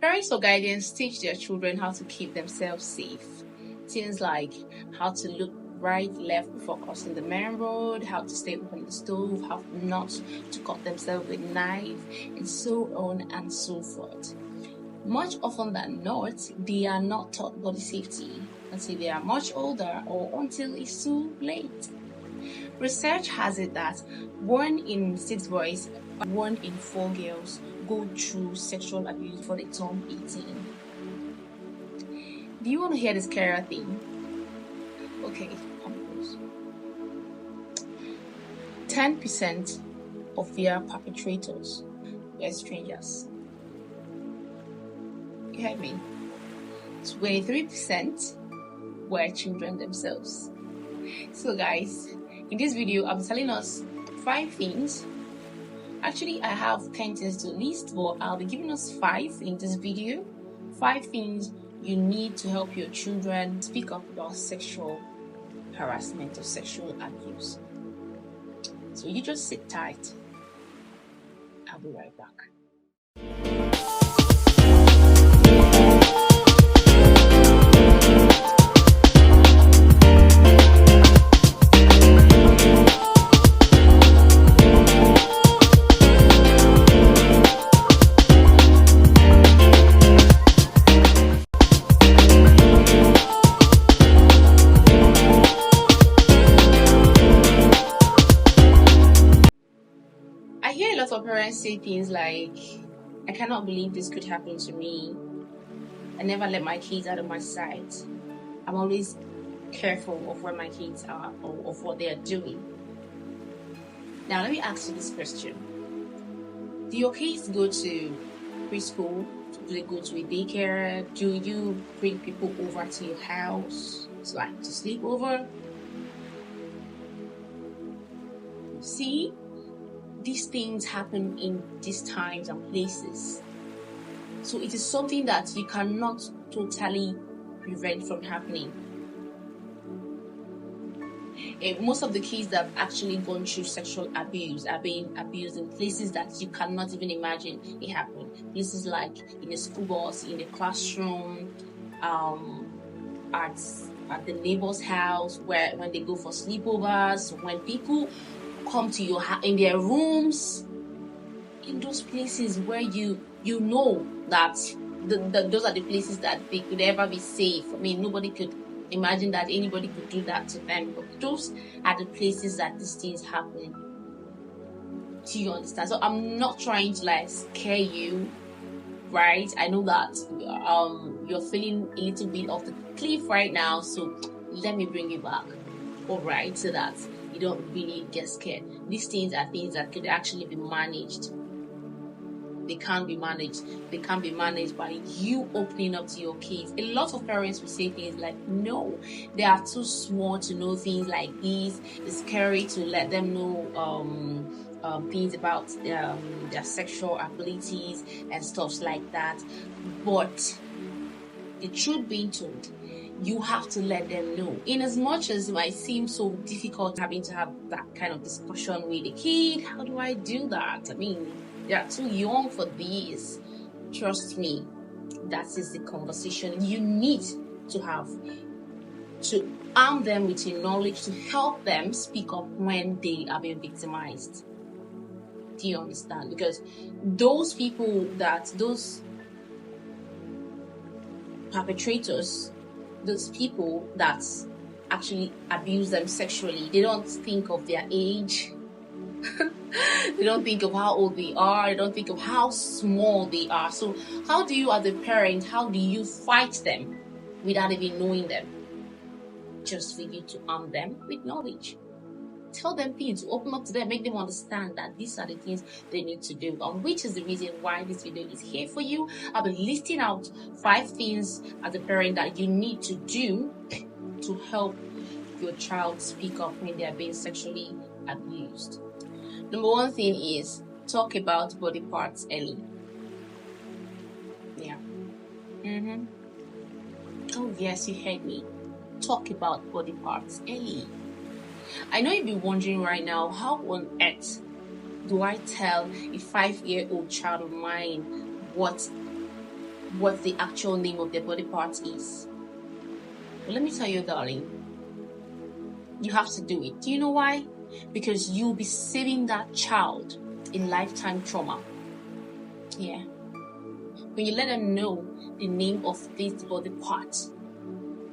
Parents or guardians teach their children how to keep themselves safe. Things like how to look right, left before crossing the main road, how to stay away from the stove, how not to cut themselves with a knife, and so on and so forth. Much often than not, they are not taught body safety until they are much older or until it's too late. Research has it that 1 in 6 boys, 1 in 4 girls go through sexual abuse before they turn 18. Do you want to hear the scarier thing? Okay, come close. 10% of their perpetrators were strangers. You heard me? 23% were children themselves. So guys, in this video, I'm telling us 5 things. Actually, I have 10 things to list, but I'll be giving us 5 in this video. 5 things you need to help your children speak up about sexual harassment or sexual abuse. So you just sit tight. I'll be right back. Parents say things like, I cannot believe this could happen to me. I never let my kids out of my sight. I'm always careful of where my kids are or of what they are doing. Now let me ask you this question. Do your kids go to preschool? Do they go to a daycare? Do you bring people over to your house to sleep over? See? These things happen in these times and places. So it is something that you cannot totally prevent from happening. Most of the kids that have actually gone through sexual abuse are being abused in places that you cannot even imagine it happening. Places like in the school bus, in the classroom, at the neighbor's house, where when they go for sleepovers, when people come to your in their rooms, in those places where you know that those are the places that they could ever be safe. I mean, nobody could imagine that anybody could do that to them, but those are the places that these things happen. Do you understand? So I'm not trying to scare you, right? I know that you're feeling a little bit off the cliff right now, so let me bring you back, all right, so that you don't really get scared. These things are things that could actually be managed. They can't be managed. They can't be managed by you opening up to your kids. A lot of parents will say things like, no, they are too small to know things like this. It's scary to let them know things about their sexual abilities and stuff like that. But the truth being told, you have to let them know. In as much as it might seem so difficult having to have that kind of discussion with a kid, how do I do that? I mean, they are too young for this. Trust me, that is the conversation you need to have to arm them with your knowledge to help them speak up when they are being victimized. Do you understand? Because those perpetrators, those people that actually abuse them sexually, they don't think of their age. They don't think of how old they are. They don't think of how small they are. So how do you, as a parent, how do you fight them without even knowing them? Just for you to arm them with knowledge. Tell them things, open up to them, make them understand that these are the things they need to do, and which is the reason why this video is here for you. I'll be listing out 5 things as a parent that you need to do to help your child speak up when they are being sexually abused. Number 1 thing is talk about body parts early. Yeah. Oh yes, you heard me. Talk about body parts early. I know you'll be wondering right now, how on earth do I tell a 5-year-old child of mine what what the actual name of their body part is. But let me tell you, darling, you have to do it. Do you know why? Because you'll be saving that child a lifetime trauma. Yeah. When you let them know the name of this body part,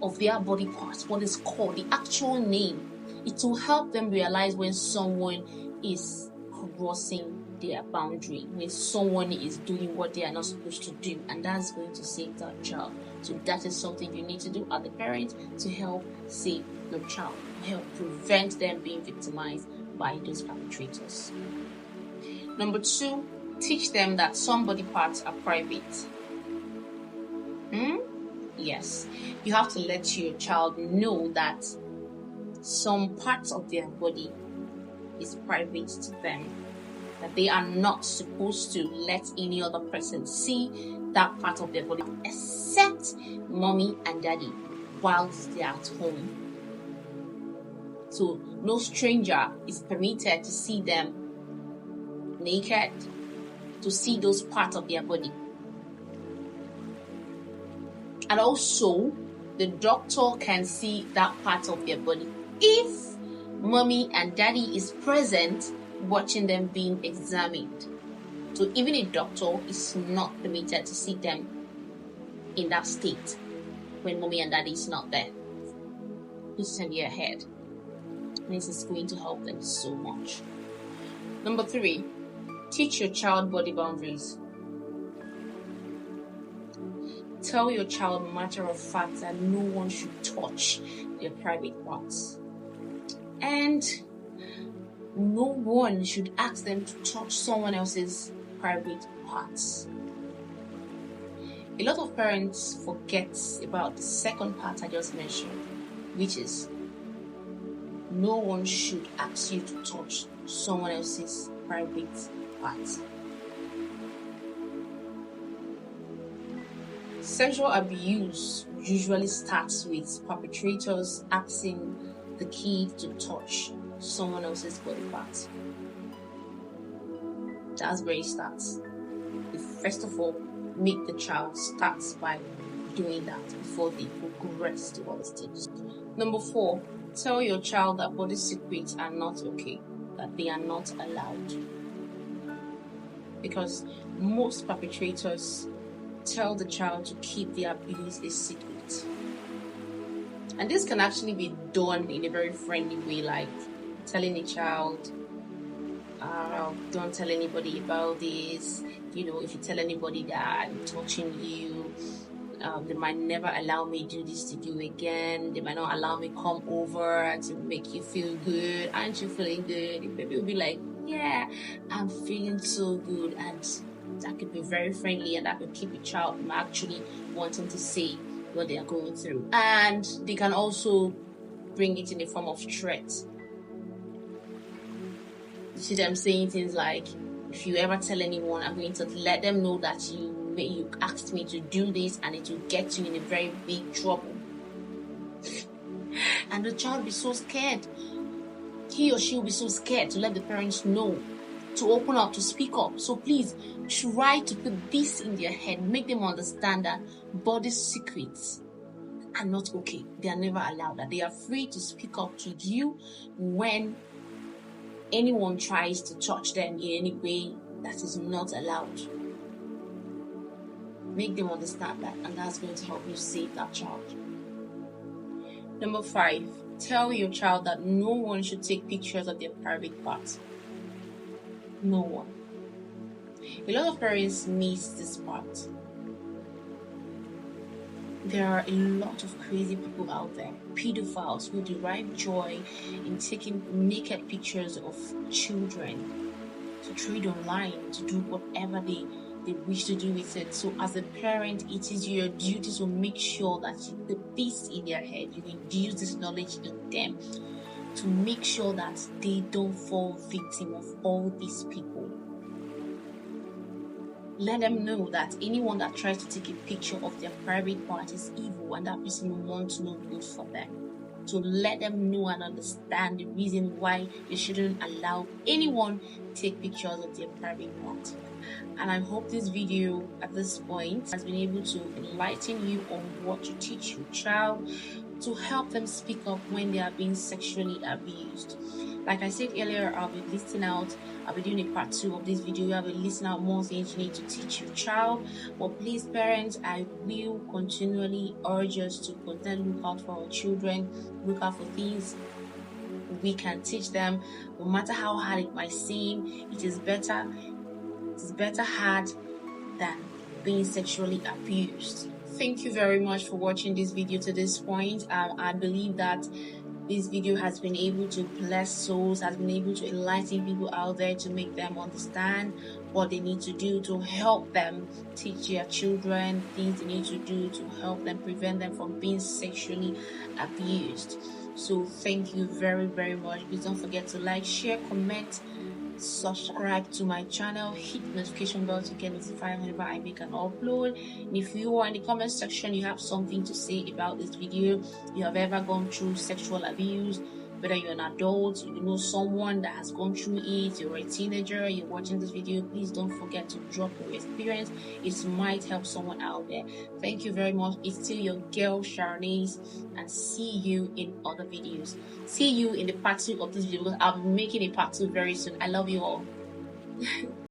of their body parts, what is called, the actual name, it will help them realize when someone is crossing their boundary, when someone is doing what they are not supposed to do, and that's going to save that child. So that is something you need to do as a parent to help save your child, help prevent them being victimized by those perpetrators. Number 2, teach them that some body parts are private. Yes, you have to let your child know that some parts of their body is private to them, that they are not supposed to let any other person see that part of their body except mommy and daddy whilst they are at home. So no stranger is permitted to see them naked, to see those parts of their body. And also, the doctor can see that part of their body if mommy and daddy is present watching them being examined. So even a doctor is not permitted to see them in that state when mommy and daddy is not there. Put it in their head. This is going to help them so much. Number 3, teach your child body boundaries. Tell your child matter of fact that no one should touch their private parts. And no one should ask them to touch someone else's private parts. A lot of parents forget about the second part I just mentioned, which is no one should ask you to touch someone else's private parts. Sexual abuse usually starts with perpetrators asking the kid to touch someone else's body part. That's where it starts. You first of all make the child start by doing that before they progress to other stages. Number 4, tell your child that body secrets are not okay, that they are not allowed. Because most perpetrators tell the child to keep the abuse a secret. And this can actually be done in a very friendly way, like telling a child, don't tell anybody about this. You know, if you tell anybody that I'm touching you, they might never allow me to do this to you again. They might not allow me come over to make you feel good. Aren't you feeling good? The baby will be like, yeah, I'm feeling so good. And that could be very friendly, and that could keep a child from actually wanting to say what they are going through. And they can also bring it in a form of threat. You see them saying things like, if you ever tell anyone, I'm going to let them know that you asked me to do this, and it will get you in a very big trouble. And the child will be so scared. He or she will be so scared to let the parents know, to open up, to speak up. So please try to put this in their head, make them understand that body secrets are not okay. They are never allowed, that they are free to speak up to you when anyone tries to touch them in any way that is not allowed. Make them understand that, and that's going to help you save that child. Number 5, tell your child that no one should take pictures of their private parts. No one. A lot of parents miss this part. There are a lot of crazy people out there, pedophiles, who derive joy in taking naked pictures of children to trade online, to do whatever they wish to do with it. So as a parent, it is your duty to make sure that you put this in their head, you induce this knowledge in them, to make sure that they don't fall victim of all these people. Let them know that anyone that tries to take a picture of their private part is evil, and that person wants no good for them. to let them know and understand the reason why they shouldn't allow anyone take pictures of their private part. And I hope this video at this point has been able to enlighten you on what to teach your child to help them speak up when they are being sexually abused. Like I said earlier, I'll be listing out, I'll be doing a part 2 of this video. I'll be listing out more things you need to teach your child. But please, parents, I will continually urge us to continually look out for our children, look out for things we can teach them. No matter how hard it might seem, it is better hard than being sexually abused. Thank you very much for watching this video to this point. I believe that this video has been able to bless souls, has been able to enlighten people out there to make them understand what they need to do to help them teach their children things they need to do to help them prevent them from being sexually abused. So thank you very, very much. Please don't forget to like, share, comment, subscribe to my channel, hit the notification bell to get notified whenever I make an upload. And if you are in the comment section, you have something to say about this video, you have ever gone through sexual abuse, whether you're an adult, you know someone that has gone through it, you're a teenager, you're watching this video, please don't forget to drop your experience. It might help someone out there. Thank you very much. It's still your girl Sharnace, and see you in other videos. See you in the part 2 of this video, because I'll be making a part 2 very soon. I love you all.